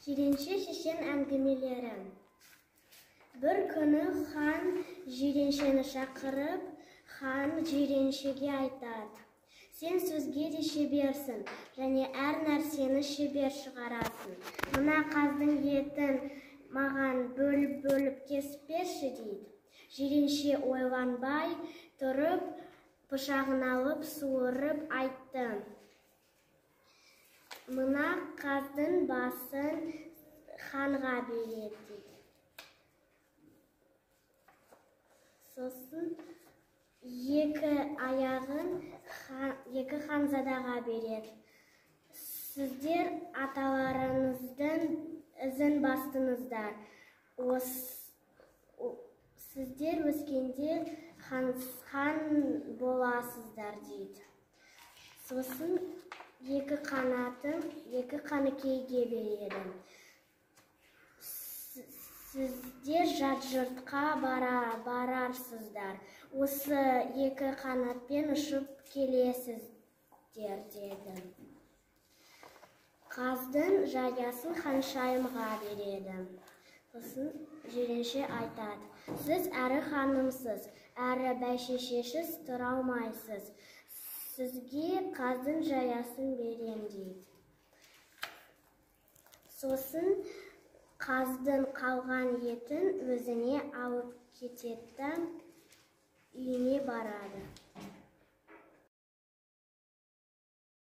Жиренше шешен әңгімелері. Bir күні хан жиреншені шақырып, хан жиреншеге айтады: сен сөзге де шеберсің, және әр нәрсені шебер шығарасың. Мына қаздың етін маған бөліп кесіп берші дейді. Жиренше ойланбай тұрып, пышағын алып, суырып айтты: мына қаздың басын ханға береді дейді. Сосын екі аяғын екі ханзадаға береді. Сіздер аталарыңыздың ізін бастыңыздар. Сіздер өскенде хан боласыздар дейді. Сосын екі қанатын екі қанекейге береді. Сіздер жат жұртқа барарсыздар. Осы екі қанатпен ұшып келесіздер деді. Қаздың жаясын ханшайымға береді. Сосын жиренше айтады: сіз әрі ханымсыз, әрі бәйшешесіз тұра алмайсыз. Сізге қаздың жаясын берем дейді. Сосын қаздың қалған етін өзіне алып кетеді, үйіне барады.